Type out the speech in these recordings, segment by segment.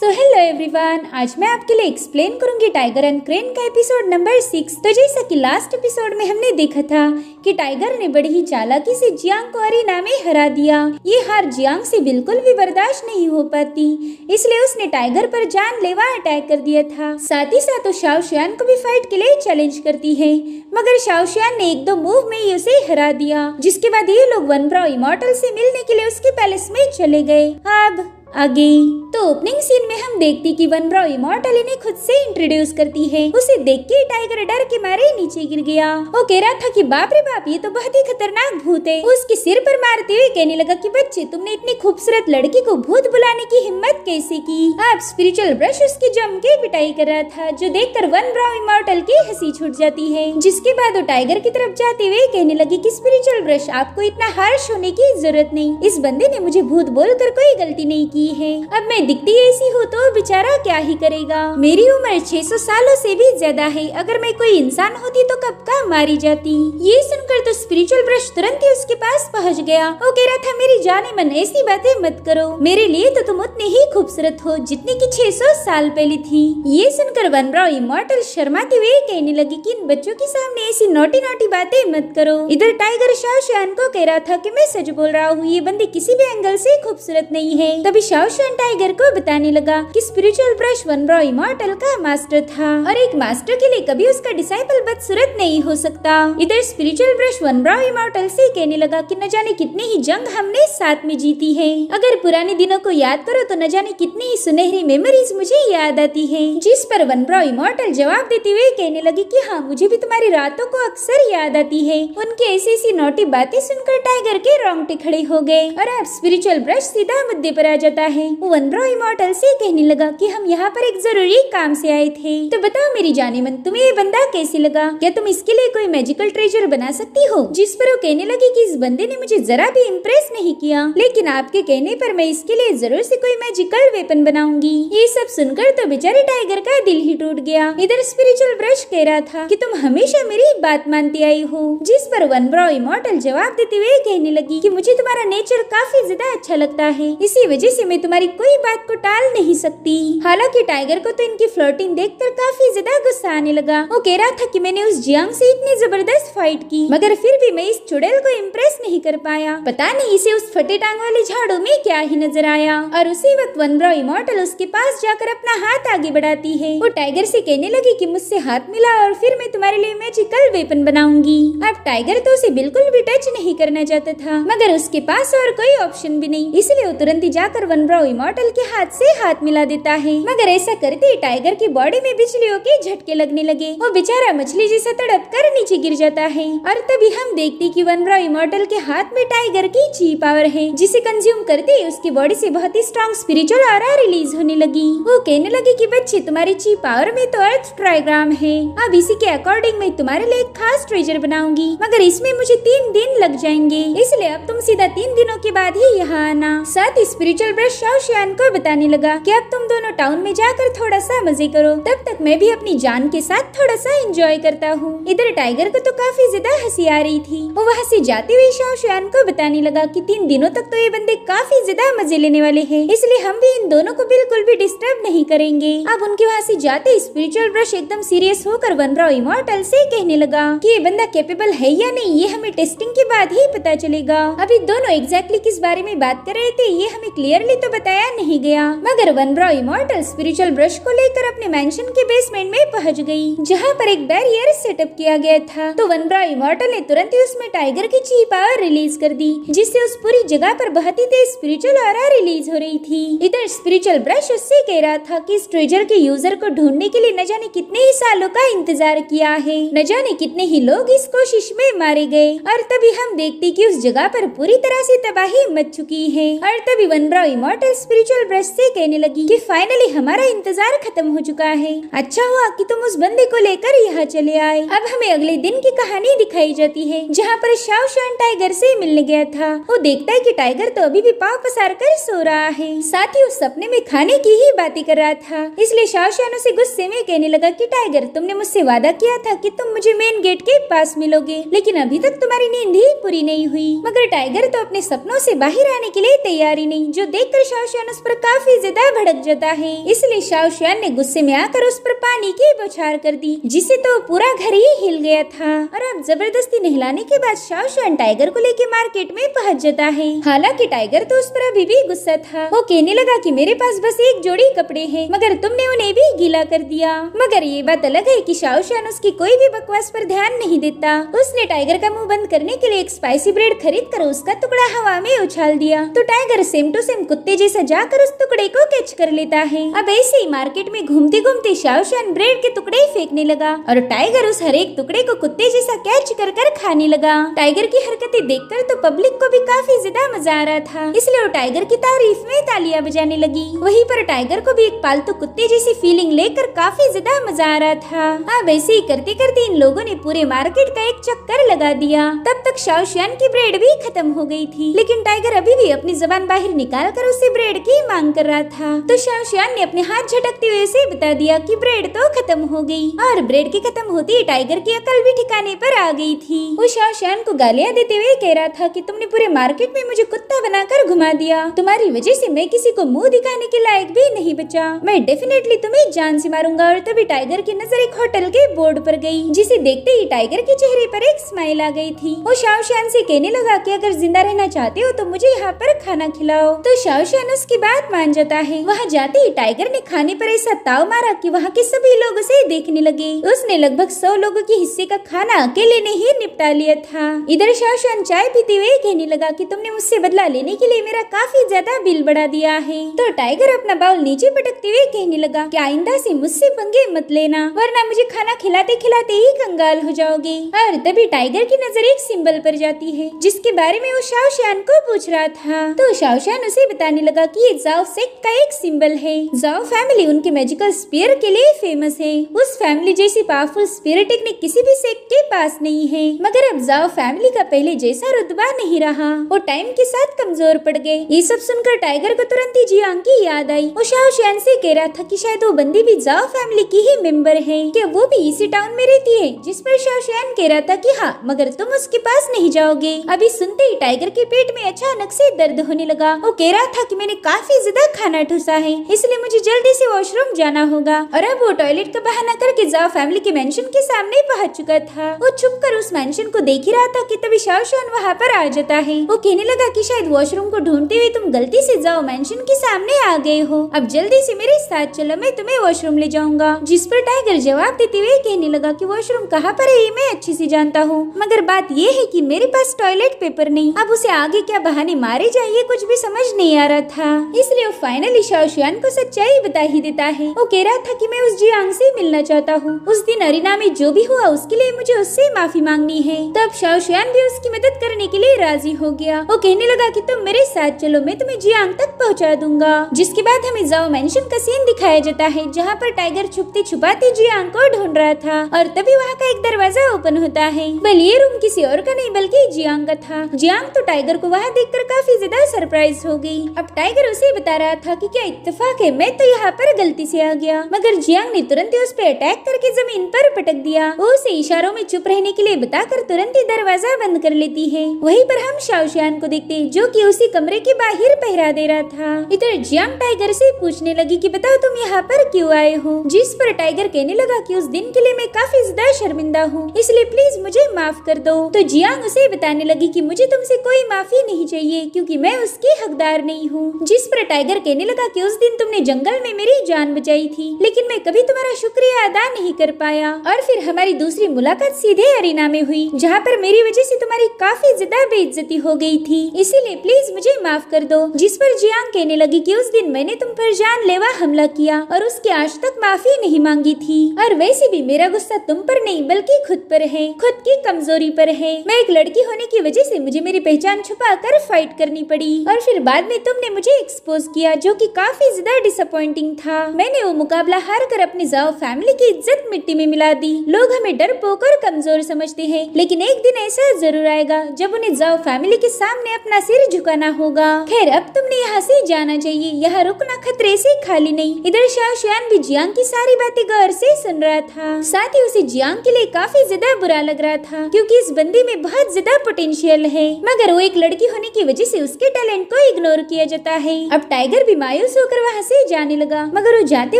So hello everyone, आज मैं आपके लिए एक्सप्लेन करूंगी टाइगर एंड क्रेन का एपिसोड नंबर 6। तो जैसा कि लास्ट एपिसोड में हमने देखा था कि टाइगर ने बड़ी ही चालाकी से जियांग को अरीना में हरा दिया। ये हार जियांग से बिल्कुल भी बर्दाश्त नहीं हो पाती, इसलिए उसने टाइगर पर जानलेवा अटैक कर दिया था। साथ ही साथ वो शाओशियान को भी फाइट के लिए चैलेंज करती है, मगर शाओशियान ने एक दो मूव में ही उसे हरा दिया। जिसके बाद ये लोग वन ब्रो इमॉर्टल से मिलने के लिए उसके पैलेस में चले गए। अब आगे तो ओपनिंग सीन में हम देखती कि वन ब्रो इमॉर्टल इन्हें खुद से इंट्रोड्यूस करती है। उसे देख के टाइगर डर के मारे नीचे गिर गया। वो कह रहा था कि बाप रे बाप, ये तो बहुत ही खतरनाक भूत है। उसके सिर पर मारते हुए कहने लगा कि बच्चे, तुमने इतनी खूबसूरत लड़की को भूत बुलाने की हिम्मत कैसे की। अब स्पिरिचुअल ब्रश उसकी जम के पिटाई कर रहा था, जो देखकर वन ब्रो इमॉर्टल की हंसी छूट जाती है। जिसके बाद वो टाइगर की तरफ जाते हुए कहने लगी कि स्पिरिचुअल ब्रश, आपको इतना हार्श होने की जरूरत नहीं। इस बंदे ने मुझे भूत बोलकर कोई गलती नहीं की है। अब मैं दिखती ऐसी हूँ तो बेचारा क्या ही करेगा। मेरी उम्र 600 सालों से भी ज्यादा है। अगर मैं कोई इंसान होती तो कब का मारी जाती। ये सुनकर तो स्पिरिचुअल ब्रश तुरंत ही उसके पास पहुँच गया। वो कह रहा था, मेरी जाने मन ऐसी बातें मत करो। मेरे लिए तो तुम उतने ही खूबसूरत हो जितने की 600 साल पहले थी। ये सुनकर वन ब्रो इमॉर्टल शर्माते हुए कहने लगी कि इन बच्चों के सामने ऐसी नोटी नोटी बातें मत करो। इधर टाइगर शाओशियान को कह रहा था कि मैं सच बोल रहा हूँ, ये बंदी किसी भी एंगल से खूबसूरत नहीं है। तभी शाओशियान टाइगर को बताने लगा कि spiritual brush one bro immortal का मास्टर था और एक मास्टर के लिए कभी उसका डिसाइपल बदसूरत नहीं हो सकता। इधर spiritual brush one bro immortal से कहने लगा कि न जाने कितनी ही जंग हमने साथ में जीती है। अगर पुराने दिनों को याद करो तो न जाने कितनी ही सुनहरी मेमोरीज मुझे याद आती है। जिस पर वन ब्रो इमॉर्टल जवाब देते हुए कहने लगी कि हाँ, मुझे भी तुम्हारी रातों को अक्सर याद आती है। उनके ऐसी ऐसी नोटी बातें सुनकर टाइगर के रोंगटे खड़े हो गए और अब स्पिरिचुअल ब्रश सीधा मुद्दे पर आ जाता है। वन ब्रो इमॉर्टल से कहने लगा कि हम यहाँ पर एक जरूरी काम से आए थे। तो बताओ मेरी जाने मन, तुम्हें ये बंदा कैसे लगा? क्या तुम इसके लिए कोई मैजिकल ट्रेजर बना सकती हो? जिस पर वो कहने लगी कि इस बंदे ने मुझे जरा भी इम्प्रेस नहीं किया, लेकिन आपके कहने पर मैं इसके लिए जरूर से कोई मैजिकल वेपन बनाऊंगी। ये सब सुनकर तो बेचारे टाइगर का दिल ही टूट गया। इधर स्पिरिचुअल ब्रश कह रहा था कि तुम हमेशा मेरी बात मानती आई हो। जिस पर वन ब्रो इमॉर्टल जवाब देते हुए कहने लगी कि मुझे तुम्हारा नेचर काफी ज्यादा अच्छा लगता है, इसी वजह से मैं तुम्हारी कोई बात को टाल नहीं सकती। हालांकि टाइगर को तो इनकी फ्लर्टिंग देखकर काफी ज्यादा गुस्सा आने लगा। वो कह रहा था कि मैंने उस जियांग से इतनी जबरदस्त फाइट की, मगर फिर भी मैं इस चुड़ैल को इम्प्रेस नहीं कर पाया। पता नहीं इसे उस फटे टांग वाले झाड़ू में क्या ही नजर आया। और उसी वक्त वन ब्रो इमॉर्टल उसके पास जाकर अपना हाथ आगे बढ़ाती है। वो टाइगर से कहने लगी कि मुझसे हाथ मिला और फिर मैं तुम्हारे लिए मैजिकल वेपन बनाऊंगी। अब टाइगर तो उसे बिल्कुल भी टच नहीं करना चाहता था, मगर उसके पास और कोई ऑप्शन भी नहीं, इसलिए वो तुरंत ही जाकर वन ब्रो इमॉर्टल के हाथ से हाथ मिला देता है। मगर ऐसा करते ही टाइगर की बॉडी में बिजलियों के झटके लगने लगे। वो बेचारा मछली जैसा तड़प कर नीचे गिर जाता है। और तभी हम देखते कि वन ब्रो इमॉर्टल के हाथ में टाइगर की ची पावर है, जिसे कंज्यूम करते ही उसकी बॉडी से बहुत ही स्ट्रॉन्ग स्पिरिचुअल ऑरा रिलीज होने लगी। वो कहने लगी कि बच्चे, तुम्हारी ची पावर में तो अर्थ ट्राइग्राम है। अब इसी के अकॉर्डिंग मैं तुम्हारे लिए एक खास ट्रेजर बनाऊंगी, मगर इसमें मुझे 3 दिन लग जाएंगे, इसलिए अब तुम सीधा 3 दिनों के बाद ही यहाँ आना। साथ ही स्पिरिचुअल ब्रश शाओशियान को बताने लगा कि अब तुम दोनों टाउन में जाकर थोड़ा सा मजे करो, तब तक मैं भी अपनी जान के साथ थोड़ा सा एंजॉय करता हूँ। इधर टाइगर को तो काफी ज्यादा हंसी आ रही थी। वो वहाँ से जाते हुए शाओशियान को बताने लगा कि 3 दिनों तक तो ये बंदे काफी ज्यादा मजे लेने वाले हैं, इसलिए हम भी इन दोनों को बिल्कुल भी डिस्टर्ब नहीं करेंगे। अब उनके वहाँ से जाते स्पिरिचुअल ब्रश एकदम सीरियस होकर वन ब्रो इमॉर्टल से कहने लगा कि ये बंदा कैपेबल है या नहीं, ये हमें टेस्टिंग के बाद ही पता चलेगा। अभी दोनों एग्जैक्टली किस बारे में बात कर रहे थे ये हमें क्लियरली तो बताया नहीं गया, मगर one bro immortal spiritual brush को लेकर अपने मेंशन के बेसमेंट में पहुंच गई, जहां पर एक बैरियर सेटअप किया गया था। तो वन ब्रो इमॉर्टल ने तुरंत ही उसमें टाइगर की ची पावर रिलीज कर दी, जिससे उस पूरी जगह पर बहुत ही तेज स्पिरिचुअल ऑरा रिलीज हो रही थी। इधर स्पिरिचुअल ब्रश उससे कह रहा था कि इस ट्रेजर के यूजर को ढूंढने के लिए न जाने कितने ही सालों का इंतजार किया है, न जाने कितने ही लोग इस कोशिश में मारे गए। और तभी हम देखते कि उस जगह पर पूरी तरह से तबाही मच चुकी है। और तभी one bro immortal spiritual brush से कहने लगी कि फाइनली हमारा इंतजार खत्म हो चुका है। अच्छा हुआ कि तुम उस बंदे को लेकर यहाँ चले आए। अब हमें अगले दिन की कहानी दिखाई जाती है, जहाँ पर शाओशियान टाइगर से मिलने गया था। वो देखता है कि टाइगर तो अभी भी पाँव पसार कर सो रहा है, साथ ही उस सपने में खाने की ही बातें कर रहा था। इसलिए शाओशियान उसे गुस्से में कहने लगा कि टाइगर, तुमने मुझसे वादा किया था कि तुम मुझे मेन गेट के पास मिलोगे, लेकिन अभी तक तुम्हारी नींद ही पूरी नहीं हुई। मगर टाइगर तो अपने सपनों से बाहर आने के लिए तैयार ही नहीं, जो देखकर शाओशियान उस पर काफी ज्यादा भड़क जाता है, इसलिए शाओशियान ने गुस्से में आकर उस पर पानी की बौछार कर दी, जिससे तो पूरा घर ही हिल गया था। और अब जबरदस्ती नहलाने के बाद शाओशियान टाइगर को लेके मार्केट में पहुंच जाता है। हालांकि टाइगर तो उस पर अभी भी गुस्सा था। वो कहने लगा कि मेरे पास बस एक जोड़ी कपड़े हैं, मगर तुमने उन्हें भी गीला कर दिया। मगर ये बात अलग है कि शाओशियान उसकी कोई भी बकवास पर ध्यान नहीं देता। उसने टाइगर का मुंह बंद करने के लिए एक स्पाइसी ब्रेड खरीद कर उसका टुकड़ा हवा में उछाल दिया, तो टाइगर सेम टू सेम कुत्ते जैसा जाकर उस टुकड़े को कैच कर लेता है। अब ऐसे ही मार्केट में घूमते घूमते शाओशियान ब्रेड के टुकड़े फेंकने लगा और टाइगर उस हर एक टुकड़े को कुत्ते जैसा कैच कर खाने लगा। टाइगर की हरकतें देखकर तो पब्लिक को भी काफी ज्यादा मजा आ रहा था, इसलिए वो टाइगर की तारीफ में तालियां बजाने लगी। वहीं पर टाइगर को भी एक पालतू कुत्ते जैसी फीलिंग लेकर काफी ज्यादा मजा आ रहा था। अब ऐसे ही करते करते इन लोगों ने पूरे मार्केट का एक चक्कर लगा दिया। तब तक शाओशियान की ब्रेड भी खत्म हो गई थी, लेकिन टाइगर अभी भी अपनी जुबान बाहर निकाल कर उसे ब्रेड की मांग कर रहा था। तो शाओशियान ने अपने हाथ झटकते हुए उसे बता दिया कि ब्रेड तो खत्म हो गई। और ब्रेड के खत्म होते ही टाइगर की अकल भी ठिकाने पर आ गई थी। वो शाओशियान को गालियां देते हुए कह रहा था कि तुमने पूरे मार्केट में मुझे कुत्ता बनाकर घुमा दिया, तुम्हारी वजह से मैं किसी को मुंह दिखाने के लायक भी नहीं बचा। मैं डेफिनेटली तुम्हें जान से मारूंगा। और तभी टाइगर की नजर एक होटल के बोर्ड पर गई, जिसे देखते ही टाइगर के चेहरे पर एक स्माइल आ गई थी। वो शाओशियान से कहने लगा कि अगर जिंदा रहना चाहते हो तो मुझे यहाँ पर खाना खिलाओ। तो शाओशियान उसकी बात मान जाता है। वहाँ जाते ही टाइगर ने खाने पर ऐसा ताव मारा कि वहाँ के सभी लोग उसे देखने लगे। उसने लगभग 100 लोगों के हिस्से का खाना अकेले ने ही निपटा लिया था। इधर शाओशियान चाय पीते हुए कहने लगा कि तुमने मुझसे बदला लेने के लिए मेरा काफी ज्यादा बिल बढ़ा दिया है। तो टाइगर अपना बाउल नीचे पटकते हुए कहने लगा कि आइंदा से मुझसे पंगे मत लेना, वरना मुझे खाना खिलाते खिलाते ही कंगाल हो जाओगे। और तभी टाइगर की नजर एक सिंबल पर जाती है, जिसके बारे में वो शाओशियान को पूछ रहा था। तो शाओशियान उसे बताने लगा कि ये जाओ सेक्ट का एक सिंबल है। जाओ फैमिली उनके मैजिकल स्पीयर के लिए फेमस है। उस फैमिली जैसी पावरफुल स्पीयर टेक्निक किसी भी सेक्ट के पास नहीं है। मगर अब जाओ फैमिली का पहले जैसा रुतबा नहीं रहा, वो टाइम के साथ कमजोर पड़ गए। ये सब सुनकर टाइगर को तुरंत ही जियांग की याद आई। वो शाओशियान से कह रहा था कि शायद वो बंदी भी जाओ फैमिली की ही मेंबर है, कि वो भी इसी टाउन में रहती है। जिस पर शाओशियान कह रहा था कि हाँ, मगर तुम उसके पास नहीं जाओगे। अभी सुनते ही टाइगर के पेट में अचानक से दर्द होने लगा। वो कह रहा था कि मैंने काफी ज्यादा खाना ठूसा है, इसलिए मुझे जल्दी से वॉशरूम जाना होगा। और अब वो टॉयलेट का बहाना करके जाओ फैमिली के मेंशन के सामने पहुंच चुका था। वो छुप कर उस मेंशन को देख ही रहा था कि तभी शाओशियान वहाँ पर आ जाता है। वो कहने लगा कि शायद वॉशरूम को ढूंढते हुए तुम गलती से जाओ मेंशन के सामने आ गए हो। अब जल्दी से मेरे साथ चलो, मैं तुम्हें वॉशरूम ले जाऊंगा। जिस पर टाइगर जवाब देते हुए कहने लगा कि वॉशरूम कहाँ पर है मैं अच्छे से जानता हूँ, मगर बात ये है कि मेरे पास टॉयलेट पेपर नहीं। अब उसे आगे क्या बहाने मारे जाए ये कुछ भी समझ नहीं आ रहा था, इसलिए वो फाइनली शाओशियान को सच्चाई बता ही देता है। वो कह रहा था कि मैं उस जियांग से मिलना चाहता हूँ। उस दिन अरीना में जो भी हुआ उसके लिए मुझे उससे माफी मांगनी है। तब शाओशियान भी उसकी मदद करने के लिए राजी हो गया। वो कहने लगा कि तुम मेरे साथ चलो, मैं तुम्हें जियांग तक पहुँचा दूंगा। जिसके बाद हमें जाओ मेंशन का सीन दिखाया जाता है, जहाँ पर टाइगर छुपते छुपाते जियांग को ढूंढ रहा था। और तभी वहाँ का एक दरवाजा ओपन होता है। बल ये रूम किसी और का नहीं बल्कि जियांग का था। जियांग तो टाइगर को वहाँ देखकर काफी ज्यादा सरप्राइज हो गई। अब टाइगर उसे बता रहा था कि क्या इत्तेफाक है, मैं तो यहाँ पर गलती से आ गया। मगर जियांग ने तुरंत ही उस पर अटैक करके जमीन पर पटक दिया। वो उसे इशारों में चुप रहने के लिए बताकर तुरंत ही दरवाजा बंद कर लेती है। वहीं पर हम शाओशियान को देखते हैं, जो कि उसी कमरे के बाहर पहरा दे रहा था। इधर जियांग टाइगर से पूछने लगी कि बताओ तुम यहाँ पर क्यों आए हो। जिस पर टाइगर कहने लगा कि उस दिन के लिए मैं काफी ज्यादा शर्मिंदा हूँ, इसलिए प्लीज मुझे माफ कर दो। तो जियांग उसे बताने लगी कि मुझे तुमसे कोई माफी नहीं चाहिए, क्योंकि मैं उसकी हकदार नहीं हूँ। जिस पर टाइगर कहने लगा कि उस दिन तुमने जंगल में मेरी जान बचाई थी, लेकिन मैं कभी तुम्हारा शुक्रिया अदा नहीं कर पाया। और फिर हमारी दूसरी मुलाकात सीधे अरीना में हुई, जहाँ पर मेरी वजह से तुम्हारी काफी ज्यादा बेइज्जती हो गई थी, इसीलिए प्लीज मुझे माफ कर दो। जिस पर जियांग कहने लगी कि उस दिन मैंने तुम पर जानलेवा हमला किया और उसकी आज तक माफी नहीं मांगी थी। और वैसे भी मेरा गुस्सा तुम पर नहीं बल्कि खुद पर है, खुद की कमजोरी पर है। मैं एक लड़की होने की वजह से मुझे मेरी पहचान छुपा कर फाइट करनी पड़ी, और फिर बाद में तुमने मुझे एक्सपोज किया, जो कि काफी ज्यादा डिसअपॉइंटिंग था। मैंने वो मुकाबला हार कर अपनी जाओ फैमिली की इज्जत मिट्टी में मिला दी। लोग हमें डरपोक और कमजोर समझते हैं, लेकिन एक दिन ऐसा जरूर आएगा जब उन्हें जाओ फैमिली के सामने अपना सिर झुकाना होगा। खैर, अब तुमने यहाँ से जाना चाहिए, यहाँ रुकना खतरे से खाली नहीं। इधर शाओ शुआन भी जियांग की सारी बातें गौर से सुन रहा था। साथ ही उसे जियांग के लिए काफी ज्यादा बुरा लग रहा था, क्योंकि इस बंदी में बहुत ज्यादा पोटेंशियल है, मगर वो एक लड़की होने की वजह से उसके टैलेंट को इग्नोर किया जाता है। अब टाइगर भी मायूस होकर वहाँ से जाने लगा, मगर वो जाते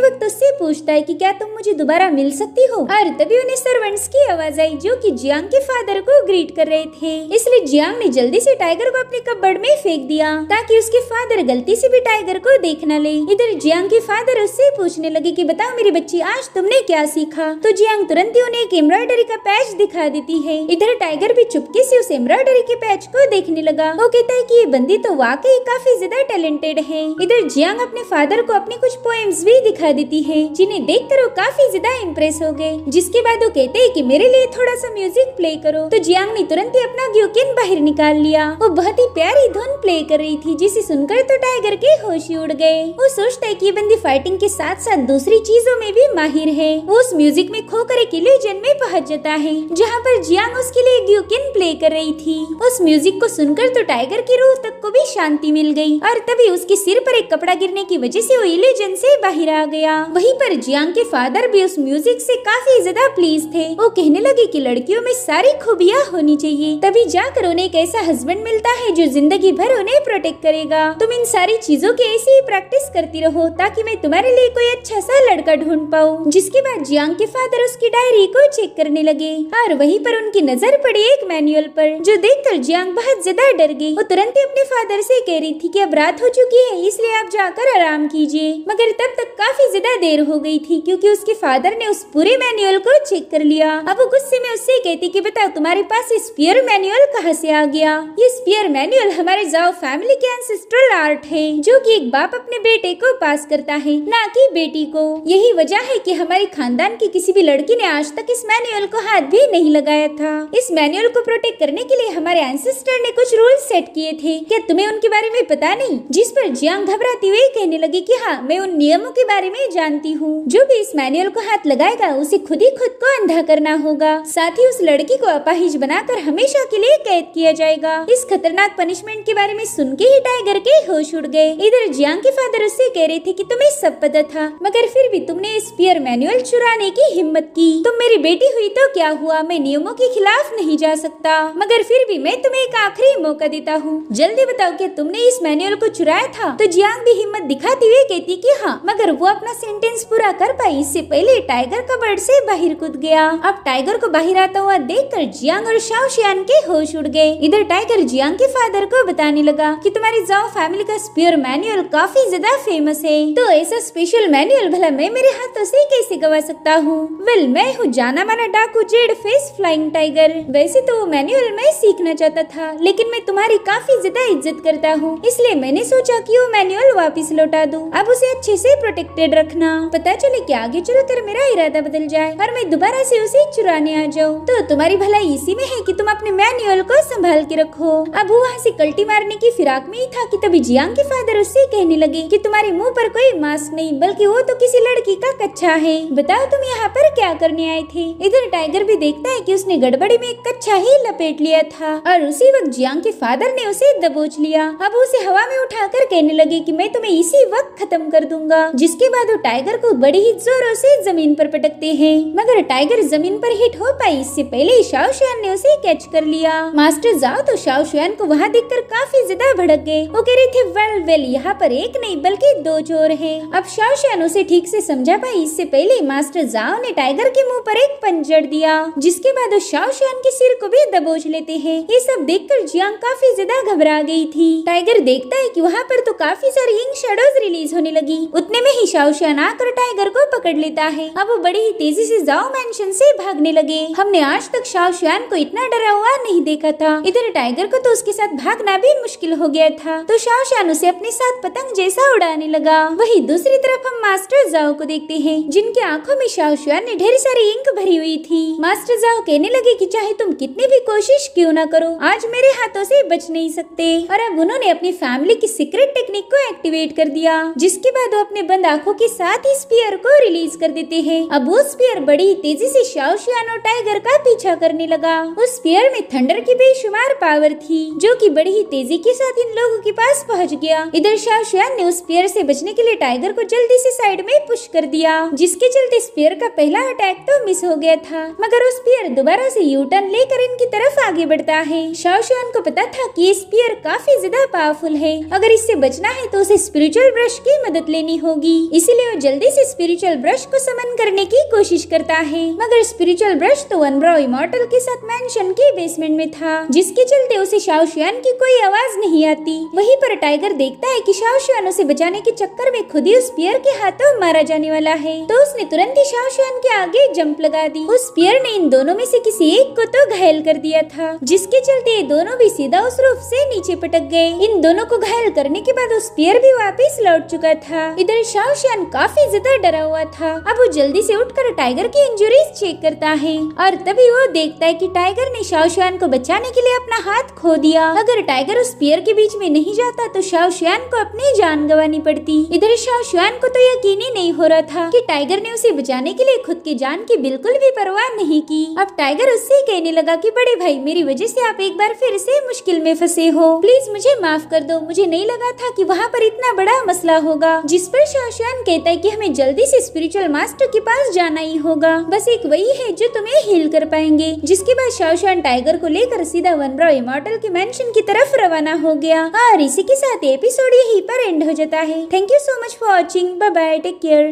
वक्त उससे पूछता है कि क्या तुम मुझे दोबारा मिल सकती हो। और तभी उन्हें सर्वेंट्स की आवाज आई जो कि जियांग के फादर को ग्रीट कर रहे थे। इसलिए जियांग ने जल्दी से टाइगर को अपने कपबोर्ड में फेंक दिया ताकि उसके फादर गलती से भी टाइगर को देख न ले। इधर जियांग के फादर उससे पूछने लगे कि बताओ मेरी बच्ची, आज तुमने क्या सीखा। तो जियांग तुरंत ही उन्हें एक एम्ब्रॉयडरी का पैच दिखा देती है। इधर टाइगर भी चुपके से उस एम्ब्रॉयडरी के पैच को देखने लगा। वो कहता है कि ये बंदी तो वाकई काफी ज्यादा टैलेंटेड है। इधर जियांग अपने फादर को अपनी कुछ पोएम्स भी दिखा देती है, जिन्हें देखकर वो काफी ज्यादा इम्प्रेस हो गए। जिसके बाद वो कहते हैं कि मेरे लिए थोड़ा सा म्यूजिक प्ले करो। तो जियांग ने तुरंत ही अपना ग्यूकिन बाहर निकाल लिया। वो बहुत ही प्यारी धुन प्ले कर रही थी, जिसे सुनकर तो टाइगर के होश ही उड़ गए। वो सोचता है कि ये बंदी फाइटिंग के साथ साथ दूसरी चीजों में भी माहिर है। वो उस म्यूजिक में खोकर एक इल्यूजन में पहुंच जाता है, जहाँ पर जियांग उसके लिए ग्यूकिन प्ले कर रही थी। उस म्यूजिक को सुनकर तो टाइगर की रूह तक को भी शांति मिल गई, और तभी उसके सिर पर एक कपड़ा गिरने की वजह से वो इल्यूजन से बाहर आ गया। वहीं पर जियांग के फादर भी उस म्यूजिक से काफी ज्यादा प्लीज थे। वो कहने लगे कि लड़कियों में सारी खूबियाँ होनी चाहिए, तभी जाकर उन्हें एक ऐसा हस्बैंड मिलता है जो जिंदगी भर उन्हें प्रोटेक्ट करेगा। तुम इन सारी चीजों की ऐसी ही प्रैक्टिस करती रहो ताकि मैं तुम्हारे लिए कोई अच्छा सा लड़का ढूंढ पाऊँ। जिसके बाद जियांग के फादर उसकी डायरी को चेक करने लगे, और वहीं पर उनकी नजर पड़ी एक मैनुअल पर, जो देखकर जियांग बहुत ज्यादा डर गई। वो तुरंत ही अपने फादर से कह रही थी कि अब रात हो चुकी है, इसलिए आप जाकर आराम कीजिए। मगर तब तक काफी ज्यादा देर हो गई थी, क्योंकि उसके फादर ने उस पूरे मैनुअल को चेक कर लिया। अब वो गुस्से में उससे कहती कि बताओ तुम्हारे पास ये स्पीयर मैनुअल कहाँ से आ गया। ये स्पीयर मैनुअल हमारे जाओ फैमिली के एंसेस्ट्रल आर्ट है, जो कि एक बाप अपने बेटे को पास करता है, ना कि बेटी को। यही वजह है कि हमारे खानदान की किसी भी लड़की ने आज तक इस मैनुअल को हाथ भी नहीं लगाया था। इस मैनुअल को प्रोटेक्ट करने के लिए हमारे एंसेस्टर ने कुछ रूल सेट किए थे, क्या तुम्हें उनके बारे में पता नहीं। जिस पर जियांग घबराती हुई कहने लगी कि हाँ, मैं उन नियमों के बारे में जानती हूँ। जो भी इस मैनुअल को हाथ लगाएगा उसे खुद ही खुद को अंधा करना होगा, साथ ही उस लड़की को अपाहिज बनाकर हमेशा के लिए कैद किया जाएगा। इस खतरनाक पनिशमेंट के बारे में सुन के ही टाइगर के होश उड़ गए। इधर जियांग के फादर उससे कह रहे थे कि तुम्हें सब पता था, मगर फिर भी तुमने स्पीयर मैनुअल चुराने की हिम्मत की। तुम मेरी बेटी हुई तो क्या हुआ, मैं नियमों के खिलाफ नहीं जा सकता, मगर फिर भी मैं तुम्हें एक आखिरी मौका देता हूँ। जल्दी बताओ कि तुमने इस मैनुअल को चुराया था। तो जियांग भी हिम्मत दिखाती हुई कहती कि हाँ, मगर वो अपना सेंटेंस पूरा कर पाई इससे पहले टाइगर कबर्ड से बाहर कूद गया। अब टाइगर को बाहर आता हुआ देखकर जियांग और शाओ शुआन के होश उड़ गए। इधर टाइगर जियांग के फादर को बताने लगा कि तुम्हारी जाओ फैमिली का स्पीयर मैनुअल काफी ज्यादा फेमस है, तो ऐसा स्पेशल मैनुअल भला मैं मेरे हाथों से कैसे गवा सकता हूँ। वेल, मैं हूँ जाना माना डाकू जेड फेस फ्लाइंग टाइगर। वैसे तो वो मैनुअल मैं सीखना चाहता था, लेकिन मैं तुम्हारी काफी ज्यादा इज्जत करता हूँ, इसलिए मैंने सोचा कि वो मैनुअल वापस लौटा दूं। अब उसे अच्छे से प्रोटेक्टेड रखना, पता चले कि आगे चलकर मेरा इरादा बदल जाए और मैं दोबारा से उसे चुराने आ जाऊँ। तो तुम्हारी भलाई इसी में है कि तुम अपने मैनुअल को संभाल के रखो। अब वो वहाँ से कल्टी मारने की फिराक में ही था कि तभी जियांग के फादर उससे कहने लगे कि तुम्हारे मुंह पर कोई मास्क नहीं, बल्कि वो तो किसी लड़की का कच्चा है। बताओ तुम यहाँ पर क्या करने आए थे। इधर टाइगर भी देखता है कि उसने गड़बड़ी में एक कच्चा ही लपेट लिया था, और उसी वक्त जियांग के फादर ने उसे दबोच लिया। अब उसे हवा में उठाकर कहने लगे कि मैं तुम्हें इसी वक्त खत्म कर दूंगा। जिसके बाद वो टाइगर को बड़ी ही जोरों से जमीन पर पटकते हैं, मगर टाइगर जमीन पर हिट हो पाई इससे पहले ही शाओ शुआन ने उसे कैच कर लिया। मास्टर जाओ तो शाओ शुआन को वहाँ देखकर काफी ज्यादा भड़क गए। वो कह रहे थे वेल यहाँ पर एक नहीं बल्कि दो चोर हैं। अब शाओ शुआन उसे ठीक से समझा पाई इससे पहले मास्टर जाओ ने टाइगर के मुंह पर एक पंच जड़ दिया, जिसके बाद वो शाओ शुआन के सिर को भी दबोच लेते हैं। ये सब देखकर जियांग काफी ज्यादा घबरा गई थी। टाइगर देखता है कि वहाँ पर तो काफी सारी इंक शैडोज रिलीज होने लगी। उतने में ही शाओ शुआन आकर टाइगर को पकड़ लेता है। अब वो बड़ी ही तेजी से जाओ मैंशन से भागने लगे। हमने आज तक शाओ शुआन को इतना डरा हुआ नहीं देखा था। इधर टाइगर को तो उसके साथ भागना भी मुश्किल हो गया था, तो शाओ शुआन उसे अपने साथ पतंग जैसा उड़ाने लगा। वही दूसरी तरफ हम मास्टर जाओ को देखते हैं, जिनके आंखों में शाओ शुआन ने ढेर सारी इंक भरी हुई थी। मास्टर जाओ कहने लगे कि चाहे तुम कितनी भी कोशिश क्यों ना करो, आज मेरे हाथों से बच नहीं सकते। और अब उन्होंने अपनी फैमिली की सीक्रेट टेक्निक को एक्टिवेट कर दिया, जिसके बाद वो अपने बंद आंखों के साथ ही स्पीयर स्पीयर को रिलीज कर देते हैं। अब वो स्पीयर बड़ी तेजी से शाओ शुआन और टाइगर का पीछा करने लगा। उस स्पीयर में थंडर की बेशुमार पावर थी, जो कि बड़ी ही तेजी के साथ इन लोगों के पास पहुंच गया। इधर शाओ शुआन ने उस स्पीयर से बचने के लिए टाइगर को जल्दी से साइड में पुश कर दिया, जिसके चलते स्पीयर का पहला अटैक तो मिस हो गया था, मगर उस स्पीयर दोबारा से यू टर्न लेकर इनकी तरफ आगे बढ़ता है। शाओ शुआन को पता था कि ये स्पीयर काफी ज्यादा पावरफुल है, अगर इससे बचना है तो उसे स्पिरिचुअल ब्रश की मदद लेनी होगी। इसीलिए वो जल्दी से स्पिरिचुअल ब्रश को समन करने की कोशिश करता है, मगर स्पिरिचुअल ब्रश तो वनब्रो इमॉर्टल के साथ मैंशन के बेसमेंट में था, जिसके चलते उसे शाओ शुआन की कोई आवाज नहीं आती। वहीं पर टाइगर देखता है कि शाओ शुआन उसे बचाने के चक्कर में खुद ही उस स्पीयर के हाथों मारा जाने वाला है, तो उसने तुरंत ही शाओ शुआन के आगे जंप लगा दी। उस स्पीयर ने इन दोनों में से किसी एक को तो घायल कर दिया था, जिसके चलते ये दोनों भी सीधा उस रूफ से नीचे पटक गए। इन दोनों को घायल करने के बाद उस स्पीयर भी वापस लौट चुका था। इधर शाओ शुआन काफी ज्यादा डरा हुआ था। अब वो जल्दी से उठकर टाइगर की इंजरीज चेक करता है और तभी वो देखता है कि टाइगर ने शाओ शुआन को बचाने के लिए अपना हाथ खो दिया। अगर टाइगर उस स्पीयर के बीच में नहीं जाता तो शाओ शुआन को अपनी जान गंवानी पड़ती। इधर शाओ शुआन को तो यकीन ही नहीं हो रहा था कि टाइगर ने उसे बचाने के लिए खुद की जान की बिल्कुल भी परवाह नहीं की। अब टाइगर उससे कहने लगा कि बड़े भाई, मेरी वजह से आप एक बार फिर से मुश्किल में फंसे हो, प्लीज मुझे माफ कर दो। मुझे नहीं लगा था कि वहाँ पर इतना बड़ा मसला होगा। जिस पर शाओ शुआन कहता है कि हमें जल्दी से स्पिरिचुअल मास्टर के पास जाना ही होगा, बस एक वही है जो तुम्हें हील कर पाएंगे। जिसके बाद शाओ शुआन टाइगर को लेकर सीधा वनब्रो इमॉर्टल के मेंशन की तरफ रवाना हो गया। और इसी के साथ एपिसोड यहीं पर एंड हो जाता है। Thank you so much for watching. Bye bye, take care.